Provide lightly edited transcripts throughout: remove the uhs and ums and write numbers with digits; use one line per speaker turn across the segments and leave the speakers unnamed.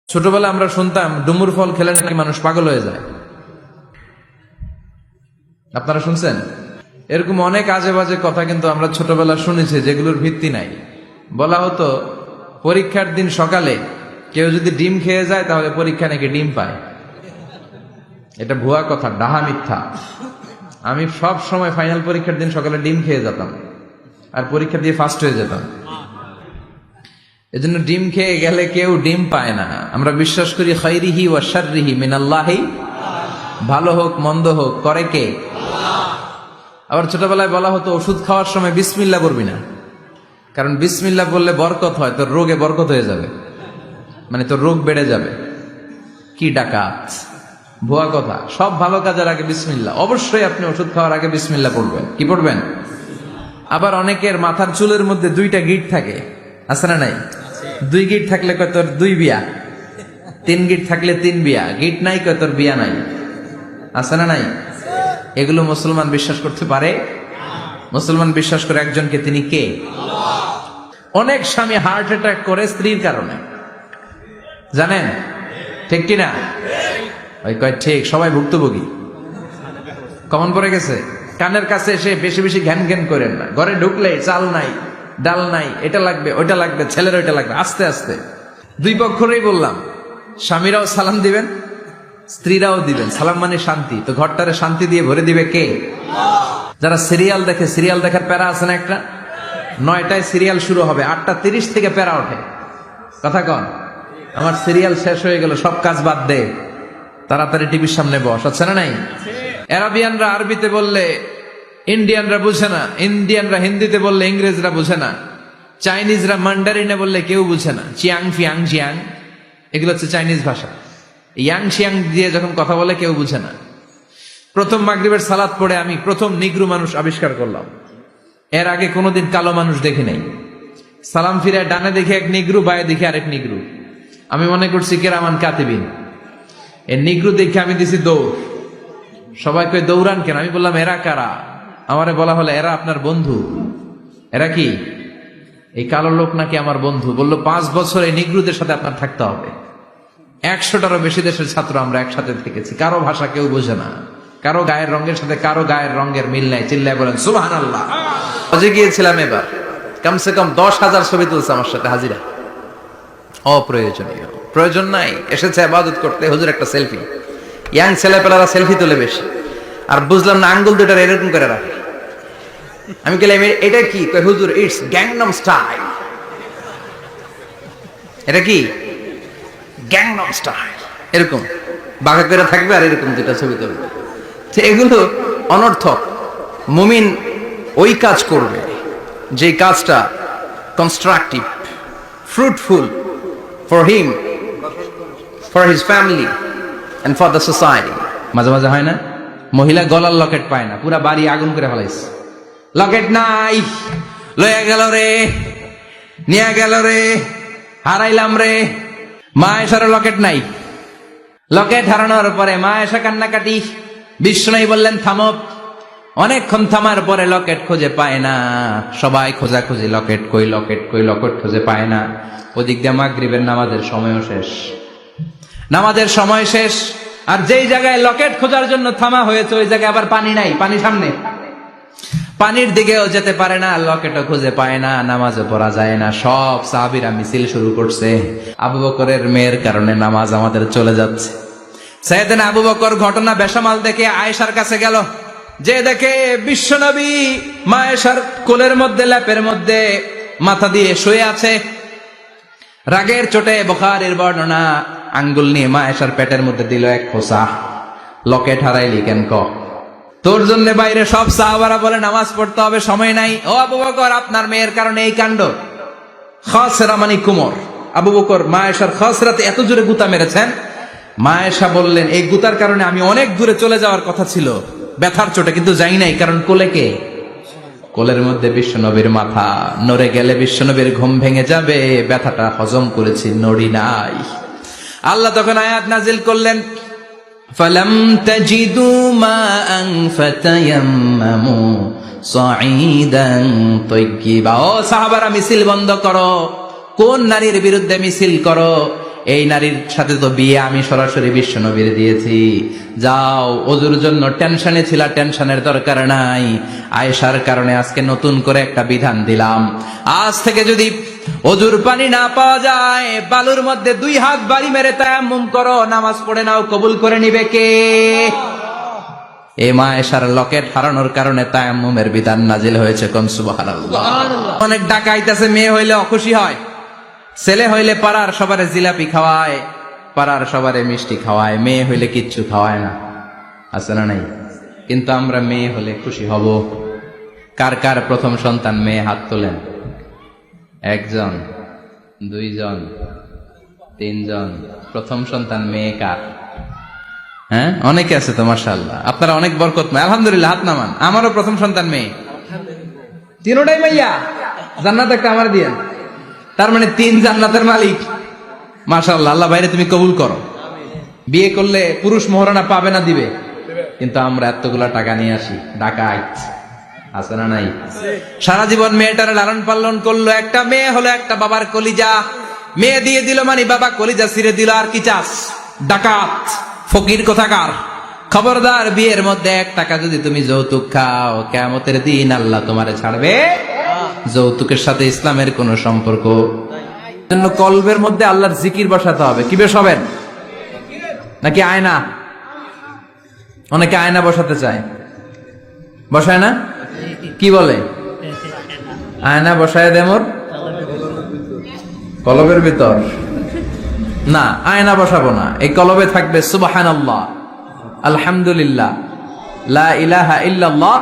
ছোটবেলা আমরা শুনতাম ডুমুর ফল খেলে নাকি মানুষ পাগল হয়ে যায়। আপনারা শুনছেন? এরকম অনেক আজে বাজে কথা কিন্তু আমরা ছোটবেলা শুনেছি, যেগুলোর ভিত্তি নাই। বলা হতো পরীক্ষার দিন সকালে কেউ যদি ডিম খেয়ে যায় তাহলে পরীক্ষা নাকি ডিম পায়। এটা ভুয়া কথা, ডাহা মিথ্যা। আমি সব সময় ফাইনাল পরীক্ষার দিন সকালে ডিম খেয়ে যেতাম আর পরীক্ষা দিয়ে ফার্স্ট হয়ে যেতাম। এজন্য ডিম খেয়ে গেলে কেউ ডিম পায় না। আমরা বিশ্বাস করি খাইরিহি ওয়া শাররিহি মিনাল্লাহি, ভালো হোক মন্দ হোক করে কে? আবার ছোটবেলায় বলা হতো ওষুধ খাওয়ার সময় বিসমিল্লাহ করবি না, কারণ বিসমিল্লাহ বললে বরকত হয়, তোর রোগে বরকত হয়ে যাবে, মানে তোর রোগ বেড়ে যাবে। কি ডাকাত, ভুয়া কথা। সব ভালো কাজের আগে বিসমিল্লাহ। অবশ্যই আপনি ওষুধ খাওয়ার আগে বিসমিল্লাহ পড়বেন। কি পড়বেন? আবার অনেকের মাথার চুলের মধ্যে দুইটা গিট থাকে, আছে না নাই? দুই গিট থাকলে কয় তোর দুই বিয়া, তিন গিট থাকলে তিন বিয়া, গিট নাই কয় তোর বিয়া নাই, আছে না নাই? এগুলো মুসলমান বিশ্বাস করতে পারে? মুসলমান বিশ্বাস করে একজনকে, তিনি কে? অনেক স্বামী হার্ট অ্যাটাক করে স্ত্রীর কারণে, জানেন? ঠিক কিনা? ওই কয় ঠিক, সবাই ভুক্তভোগী। কমন পড়ে গেছে। কানের কাছে এসে বেশি বেশি ঘ্যান ঘ্যান করেন না। ঘরে ঢুকলে চাল নাই, ডাল নাই, এটা লাগবে ওইটা লাগবে, ছেলের ওইটা লাগবে। আস্তে আস্তে দুই পক্ষরেই বললাম, স্বামীরাও সালাম দিবেন, স্ত্রীরাও দিবেন। সালাম মানে শান্তি, তো ঘরটারে শান্তি দিয়ে ভরে দিবে কে? যারা সিরিয়াল দেখে, সিরিয়াল দেখার প্যারা আছে না একটা? 9টায় সিরিয়াল শুরু হবে, 8:30 থেকে প্যারা ওঠে। কথা কন, আমার সিরিয়াল শেষ হয়ে গেল, সব কাজ বাদ দে, তাড়াতাড়ি টিভির সামনে বস, আছে না নাই? আরবিয়ানরা আরবিতে বললে ইন্ডিয়ানরা বুঝে না, ইন্ডিয়ানরা হিন্দিতে বললে ইংরেজরা বুঝে না, চাইনিজরা মান্ডারিনে বললে কেউ বুঝে না। চিয়াং ফিয়াং জিয়াং, এগুলো হচ্ছে চাইনিজ ভাষা। ইয়াং শিয়াং দিয়ে যখন কথা বলে কেউ বুঝে না। প্রথম মাগরিবের সালাত পড়ে আমি প্রথম নিগ্রু মানুষ আবিষ্কার করলাম। এর আগে কোনোদিন কালো মানুষ দেখি নাই। সালাম ফিরে ডানে দেখে এক নিগ্রু, বায়ে দেখে আরেক নিগ্রু। আমি মনে করছি কেরামান কাতিবিন। এই নিগ্রু দেখে আমি দিছি দৌড়। সবাই কই দৌড়ান কেন? আমি বললাম এরা কারা? আমারে বলা হলো এরা আপনার বন্ধু। এরা কি? এই কালো লোক নাকি আমার বন্ধু। বললো 5 বছর এই নিগ্রুদের সাথে আপনার থাকতে হবে। 100টারও বেশি দেশের ছাত্র আমরা একসাথে থেকেছি। কারো ভাষা কেউ বোঝে না, কারো গায়ের রঙের সাথে কারো গায়ের রঙের মিল নাই। চিল্লায় বলেন সুবহানাল্লাহ। হজে গিয়েছিলাম এবার, কমসে কম 10,000 ছবি তুলছে আমার সাথে হাজিরা। অপ্রয়োজনীয়, প্রয়োজন নাই। এসেছে ইবাদত করতে, হুজুর একটা সেলফি। ইয়াং ছেলেপেলারা সেলফি তোলে বেশি। আর বুঝলাম না, আঙ্গুল দুটো এরকম করে রাখে। আমি বললাম এটা কি? কই হুজুর ইটস গ্যাংনাম স্টাইল। এটা কি? Gangnam style. এরকম বাঁকা করে থাকবে আর এরকম দুটা ছবি তুলবে। এগুলো অনর্থক। মুমিন ওই কাজ করবে যে কাজটা constructive, fruitful for him, for his family and for the society. মাঝে মাঝে হয় না, মহিলা গলার লকেট পায় না, পুরা বাড়ি আগুন করে ফেলাইছে। লকেট নাই, লয়ে গেল রে, নিয়ে গেল রে, হারাইলাম রে। মা এসার লকেট নাই। লকেট হারানোর পরে মা এসা কান্নাকাটি। বিষ্ণু বললেন থামো। অনেকক্ষণ থামার পরে লকেট খুঁজে পায় না। সবাই খোঁজাখুঁজি, লকেট কই, লকেট কই, লকেট খুঁজে পায় না। ওদিক দিয়ে মাগরিবের নামাজের সময়ও শেষ। নামাজের সময় শেষ, আর যেই জায়গায় লকেট খোঁজার জন্য থামা হয়েছে ওই জায়গায় আবার পানি নাই, পানি সামনে। পানির দিকেও যেতে পারে না, লকেটও খুঁজে পায় না, নামাজও পড়া যায় না। সব সাহাবীরা মিছিল শুরু করছে। আবু বকরের মেয়ের কারণে নামাজ আমাদের চলে যাচ্ছে। সাইয়েদনা আবু বকর ঘটনা বেসামাল দেখে আয়েশার কাছে গেল। যে দেখে বিশ্বনবী মা আয়েশার কোলের মধ্যে, ল্যাপের মধ্যে মাথা দিয়ে শুয়ে আছে। রাগের চোটে বুখারীর বর্ণনা, আঙ্গুল নিয়ে মা আয়েশার পেটের মধ্যে দিল এক খোঁচা। লকেট হারাইলি কেন? ক তোর জন্য বাইরে সব সাহাবারা বলে নামাজ পড়তে হবে, সময় নাই। ও আবু বকর, আপনার মেয়ের কারণে এই কাণ্ড। খাসরা মানে কুমর। আবু বকর মা আয়েশার খাসরাতে এত জোরে গুতা মেরেছেন, মা আয়েশা বললেন এই গুতার কারণে আমি অনেক দূরে চলে যাওয়ার কথা ছিল ব্যথার চোটে, কিন্তু যাই নাই। কারণ কোলে কে? কোলের মধ্যে বিশ্বনবীর মাথা। নড়ে গেলে বিশ্বনবীর ঘুম ভেঙে যাবে, ব্যথাটা হজম করেছি, নড়ি নাই। আল্লাহ তখন আয়াত নাজিল করলেন, ফালাম তাজিদু মাআন ফাতায়াম্মামু সাঈদান তাইয়্যিবা। ও সাহাবারা, মিছিল বন্ধ করো। কোন নারীর বিরুদ্ধে মিছিল করো? এই নারীর সাথে তো বিয়ে আমি সরাসরি বিশ্ব নবীর দিয়েছি, যাও ওজুর জন্য টেনশনে ছিলা, টেনশনের দরকার নাই, আয়েশার কারণে আজকে নতুন করে একটা বিধান দিলাম, আজ থেকে যদি ওজুর পানি না পাওয়া যায় বালুর মধ্যে 2 হাত বাড়ি মেরে তায়াম্মুম করো, নামাজ পড়ে নাও, কবুল করে নিবে কে? এই মা আয়েশার লকেট হারানোর কারণে তায়াম্মুমের বিধান নাজিল হয়েছে। কোন সুবহানাল্লাহ। অনেক ডাকাইতেছে, মেয়ে হইলে অখুশি হয়, ছেলে হইলে পাড়ার সবারে জিলাপি খাওয়ায়, পাড়ার সবারে মিষ্টি খাওয়ায়, মেয়ে হইলে কিচ্ছু খাওয়ায় না, আছে না নাই? কিন্তু আমরা মেয়ে হলে খুশি হব। কার কার প্রথম সন্তান মেয়ে? হাত তোলেন। 1 জন, 2 জন, 3 জন। প্রথম সন্তান মেয়ে কার? হ্যাঁ, অনেকে আছে তো মাশাআল্লাহ, আপনারা অনেক বরকতময়, আলহামদুলিল্লাহ। হাত নামান। আমারও প্রথম সন্তান মেয়ে, 3টাই মাইয়া। জান্নাত একটা আমার দিয়েন, তার মানে 3 জান্নাতের মালিক। মাশাআল্লাহ, আল্লাহ বাইরে তুমি কবুল করো। বিয়ে করলে পুরুষ মহারণা পাবে না, দিবে। কিন্তু আমরা এতগুলা টাকা নিয়ে আসি, ডাকাইত, আছে না নাই? সারা জীবন মেয়েটারে লালন পালন করলো, একটা মেয়ে হলো একটা বাবার কলিজা, মেয়ে দিয়ে দিল মানে বাবা কলিজা ছিঁড়ে দিল, আর কি চাস? ডাকাত, ফকির কোথাকার। খবরদার, বিয়ের মধ্যে 1 টাকা যদি তুমি যৌতুক খাও, কিয়ামতের দিন আল্লাহ তোমারে ছাড়বে। যৌতুকের সাথে ইসলামের কোন সম্পর্ক জন্য কলবের মধ্যে আল্লাহর জিকির বসাতে হবে। কি বসাবেন? নাকি আয়না? অনেকে আয়না বসাতে চায়, বসায় না? কি বলে? আয়না বসায় দে মোর কলবের ভিতর। না, আয়না বসাবো না, এই কলবে থাকবে সুবহানাল্লাহ, আলহামদুলিল্লাহ, লা ইলাহা ইল্লাল্লাহ,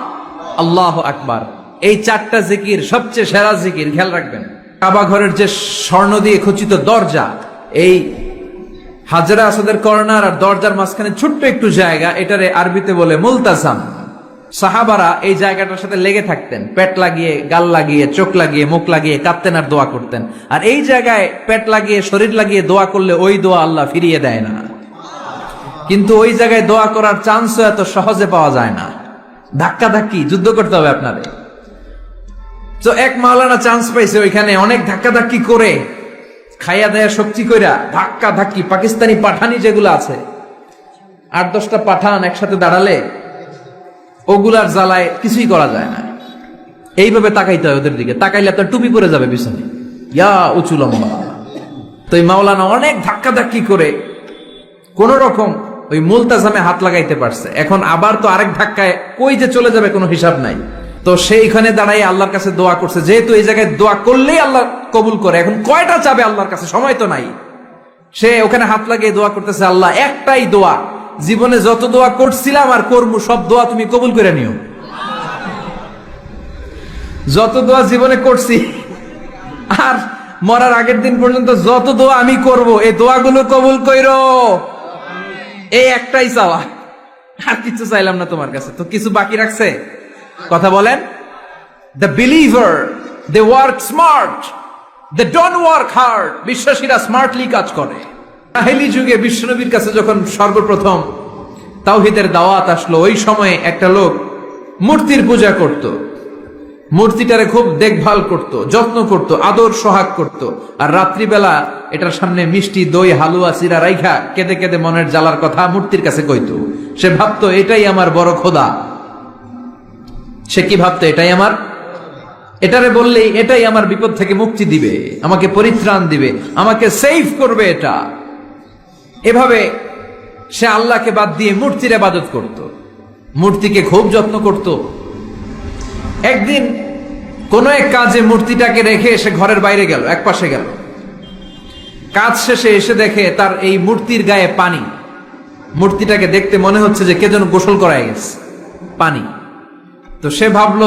আল্লাহু আকবার। এই 4টা জিকির সবচেয়ে সেরা জিকির। খেয়াল রাখবেন, কাবা ঘরের যে স্বর্ণ দিয়ে খচিত দরজা, এই হাজরা আসাদের কর্নার আর দরজার মাঝখানে ছোট্ট একটু জায়গা, এটারে আরবিতে বলে মুলতাজাম। সাহাবারা এই জায়গাটার সাথে লেগে থাকতেন, পেট লাগিয়ে, গাল লাগিয়ে, চোখ লাগিয়ে, মুখ লাগিয়ে কাঁদতেন আর দোয়া করতেন। আর এই জায়গায় পেট লাগিয়ে, শরীর লাগিয়ে দোয়া করলে ওই দোয়া আল্লাহ ফিরিয়ে দেয় না। কিন্তু ওই জায়গায় দোয়া করার চান্সও এত সহজে পাওয়া যায় না, ধাক্কা ধাক্কি যুদ্ধ করতে হবে আপনাদের। তো এক মাওলানা চান্স পাইছে ওইখানে, অনেক ধাক্কা ধাক্কি করে, খাইয়া দেয়া শক্তি কইরা ধাক্কা ধাক্কি, পাকিস্তানি পাঠানি যেগুলো আছে, 8-10টা পাঠান একসাথে দাঁড়ালে ওগুলার জ্বালায় কিছুই করা যায় না। এইভাবে তাকাইতে হয় ওদের দিকে, তাকাইলে আপনার টুপি পরে যাবে পিছনে, ইয়া উঁচু লম্বা। তো এই মাওলানা অনেক ধাক্কা ধাক্কি করে কোন রকম ওই মুলতাজামে হাত লাগাইতে পারছে। এখন আবার তো আরেক ধাক্কায় কই যে চলে যাবে কোনো হিসাব নাই। তো সেইখানে দাঁড়াই আল্লাহর কাছে দোয়া করছে, যেহেতু এই জায়গায় দোয়া করলেই আল্লাহ কবুল করে, এখন কয়টা চাবে আল্লাহর কাছে, সময় তো নাই। সে ওখানে হাত লাগিয়ে দোয়া করতেছে, আল্লাহ একটাই দোয়া, জীবনে যত দোয়া করছিলাম আর করবো সব দোয়া তুমি কবুল করে নিও। যত দোয়া জীবনে করছি আর মরার আগের দিন পর্যন্ত যত দোয়া আমি করব, এই দোয়াগুলো কবুল কইরো। এই একটাই চাওয়া, আর কিছু চাইলাম না তোমার কাছে। তো কিছু বাকি রাখছে? কথা বলেন। The believer, they work smart, they don't work hard. বিশ্বাসীরা স্মার্টলি কাজ করে। জাহেলি যুগে বিশ্বনবীর কাছে যখন সর্বপ্রথম তাওহীদের দাওয়াত আসলো, ওই সময়ে একটা লোক মূর্তির পূজা করত, মূর্তিটারে খুব দেখভাল করত, যত্ন করত, আদর সোহাগ করত, আর রাত্রিবেলা এটার সামনে মিষ্টি, দই, হালুয়া, চিরা রাইখা কেঁদে কেঁদে মনের জ্বালার কথা মূর্তির কাছে কইতো। সে ভাবতো এটাই আমার বড় খোদা। সে কি ভাবতো? এটাই আমার, এটারে বললেই এটাই আমার বিপদ থেকে মুক্তি দিবে, আমাকে পরিত্রাণ দিবে, আমাকে সেভ করবে এটা। এভাবে সে আল্লাহকে বাদ দিয়ে মূর্তির ইবাদত করত, মূর্তিকে খুব যত্ন করত। একদিন কোন এক কাজে মূর্তিটাকে রেখে সে ঘরের বাইরে গেল, এক পাশে গেল। কাজ শেষে এসে দেখে তার এই মূর্তির গায়ে পানি। মূর্তিটাকে দেখতে মনে হচ্ছে যে কে যেন গোসল করায় গেছে, পানি। তো সে ভাবলো